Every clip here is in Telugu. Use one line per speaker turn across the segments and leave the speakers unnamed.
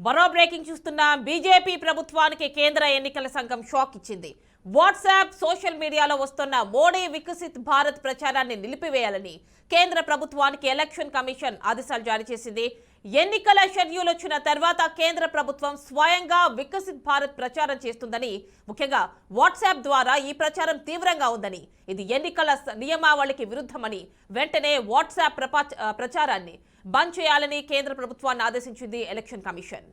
మరో బ్రేకింగ్ చూస్తున్న బీజేపీ ప్రభుత్వానికి కేంద్ర ఎన్నికల సంఘం షాక్ ఇచ్చింది. వాట్సాప్ సోషల్ మీడియాలో వస్తున్న మోడీ వికసిత్ భారత్ ప్రచారాన్ని నిలిపివేయాలని కేంద్ర ప్రభుత్వానికి ఎలక్షన్ కమిషన్ ఆదేశాలు జారీ చేసింది. ఎన్నికల షెడ్యూల్ వచ్చిన తర్వాత కేంద్ర ప్రభుత్వం స్వయంగా వికసిత్ భారత్ ప్రచారం చేస్తుందని, ముఖ్యంగా వాట్సాప్ ద్వారా ఈ ప్రచారం తీవ్రంగా ఉందని, ఇది ఎన్నికల నియమావళికి విరుద్ధమని వెంటనే వాట్సాప్ ప్రచారాన్ని బంద్ చేయాలని కేంద్ర ప్రభుత్వాన్ని ఆదేశించింది ఎలక్షన్ కమిషన్.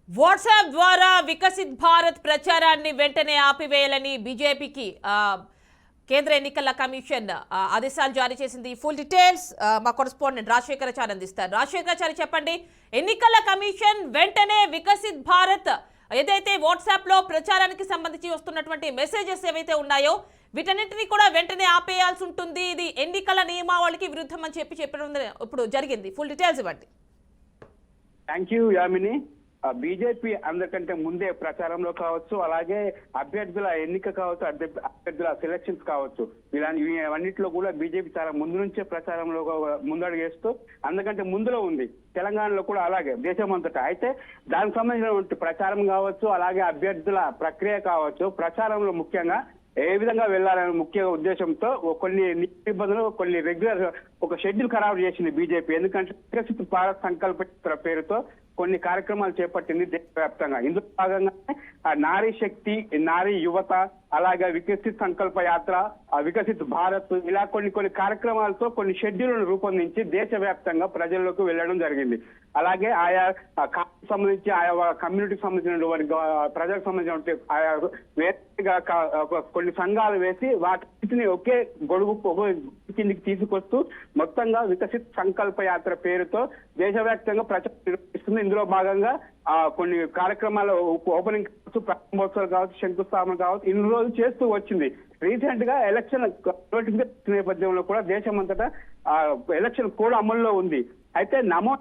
వాట్సాప్ ద్వారా వికసిత్ భారత్ ప్రచారాన్ని వెంటనే ఆపివేయాలని బీజేపీకి కేంద్ర ఎన్నికల కమిషన్ ఆదేశాలు జారీ చేసింది. ఫుల్ డీటెయిల్స్ మా కరెస్పాండెంట్ రాజశేఖరాచారి అందిస్తారు. రాజశేఖరాచారి, చెప్పండి, ఎన్నికల కమిషన్ వెంటనే వికసిత్ భారత్ ఏదైతే వాట్సాప్ లో ప్రచారానికి సంబంధించి వస్తున్నటువంటి మెసేజెస్ ఏవైతే ఉన్నాయో వీటన్నింటినీ కూడా వెంటనే ఆపేయాల్సి ఉంటుంది, ఇది ఎన్నికల నియమావళికి విరుద్ధం అని చెప్పడం ఇప్పుడు జరిగింది. ఫుల్ డీటెయిల్స్ ఇవ్వండి.
Thank you Yamini. బీజేపీ అందరికంటే ముందే ప్రచారంలో కావచ్చు, అలాగే అభ్యర్థుల ఎన్నిక కావచ్చు, అభ్యర్థుల సెలక్షన్స్ కావచ్చు, ఇవన్నిటిలో కూడా బీజేపీ చాలా ముందు నుంచే ప్రచారంలో ముందడుగు వేస్తూ అందరికంటే ముందులో ఉంది. తెలంగాణలో కూడా అలాగే, దేశం అంతటా. అయితే దానికి సంబంధించినటువంటి ప్రచారం కావచ్చు, అలాగే అభ్యర్థుల ప్రక్రియ కావచ్చు, ప్రచారంలో ముఖ్యంగా ఏ విధంగా వెళ్లాలనే ముఖ్య ఉద్దేశంతో కొన్ని నిబంధనలు, కొన్ని రెగ్యులర్ ఒక షెడ్యూల్ ఖరారు చేసింది బీజేపీ. ఎందుకంటే వికసిత్ భారత్ సంకల్ప పేరుతో కొన్ని కార్యక్రమాలు చేపట్టింది దేశవ్యాప్తంగా. ఇందులో భాగంగానే నారీ శక్తి, నారీ యువత, అలాగే వికసిత్ సంకల్ప యాత్ర, వికసిత్ భారత్, ఇలా కొన్ని కార్యక్రమాలతో కొన్ని షెడ్యూల్ను రూపొందించి దేశవ్యాప్తంగా ప్రజల్లోకి వెళ్లడం జరిగింది. అలాగే ఆయా సంబంధించి ఆయా కమ్యూనిటీకి సంబంధించిన ప్రజలకు సంబంధించిన ఆయా వేరేగా కొన్ని సంఘాలు వేసి వాటిని ఒకే గొడుగు కిందికి తీసుకొస్తూ మొత్తంగా వికసిత్ సంకల్ప యాత్ర పేరుతో దేశవ్యాప్తంగా ప్రచారం నిర్వహిస్తుంది. ఇందులో భాగంగా కొన్ని కార్యక్రమాలు ఓపెనింగ్ కావచ్చు, ప్రారంభోత్సవాలు కావచ్చు, శంకుస్థాపన కావచ్చు, ఇన్ని రోజులు చేస్తూ వచ్చింది. రీసెంట్ గా ఎలక్షన్ నోటిఫికేషన్ నేపథ్యంలో కూడా దేశమంతటా ఎలక్షన్ కోడ్ అమల్లో ఉంది. అయితే నమో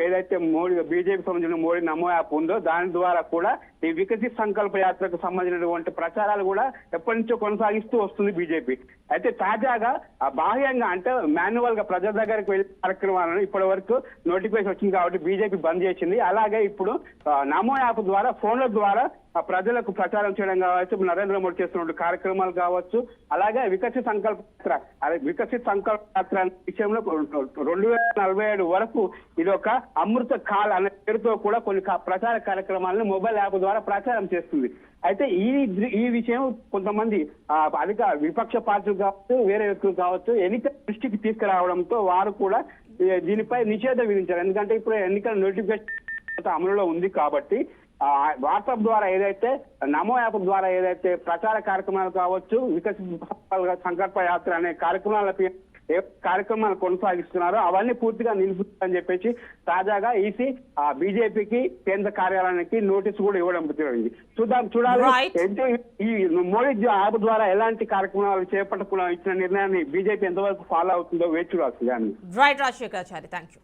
ఏదైతే మోడీ బీజేపీ సంబంధించిన మోడీ నమో యాప్ ఉందో దాని ద్వారా కూడా ఈ వికసిత్ సంకల్ప యాత్రకు సంబంధించినటువంటి ప్రచారాలు కూడా ఎప్పటి నుంచో కొనసాగిస్తూ వస్తుంది బీజేపీ. అయితే తాజాగా బాహ్యంగా అంటే మాన్యువల్ గా ప్రజల దగ్గరికి వెళ్ళే కార్యక్రమాలను ఇప్పటి వరకు నోటిఫికేషన్ వచ్చింది కాబట్టి బీజేపీ బంద్ చేసింది. అలాగే ఇప్పుడు నమో యాప్ ద్వారా ఫోన్ల ద్వారా ప్రజలకు ప్రచారం చేయడం కావచ్చు, నరేంద్ర మోడీ చేస్తున్న కార్యక్రమాలు కావచ్చు, అలాగే వికసిత్ సంకల్ప యాత్ర, అదే వికసిత్ సంకల్ప యాత్ర విషయంలో 2047 వరకు ఇది ఒక అమృత కాల్ అనే పేరుతో కూడా కొన్ని ప్రచార కార్యక్రమాలను మొబైల్ యాప్ ద్వారా ప్రచారం చేస్తుంది. అయితే ఈ విషయం కొంతమంది అధిక విపక్ష పార్టీలు కావచ్చు, వేరే వ్యక్తులు కావచ్చు ఎన్నికల దృష్టికి తీసుకురావడంతో వారు కూడా దీనిపై నిషేధం విధించారు. ఎందుకంటే ఇప్పుడు ఎన్నికల నోటిఫికేషన్ అమలులో ఉంది కాబట్టి వాట్సాప్ ద్వారా ఏదైతే నమో యాప్ ద్వారా ఏదైతే ప్రచార కార్యక్రమాలు కావచ్చు, వికసిత్ సంకల్ప యాత్ర అనే కార్యక్రమాలు కొనసాగిస్తున్నారో అవన్నీ పూర్తిగా నిలుపుతుందని చెప్పేసి తాజాగా ఈసీ బీజేపీకి కేంద్ర కార్యాలయానికి నోటీసు కూడా ఇవ్వడం జరిగింది. చూడాలి ఈ మోడీ యాప్ ద్వారా ఎలాంటి కార్యక్రమాలు చేపట్టకుండా ఇచ్చిన నిర్ణయాన్ని బీజేపీ ఎంతవరకు ఫాలో అవుతుందో వేచి చూడాల్సింది.
Right Rajasekharachari, thank you.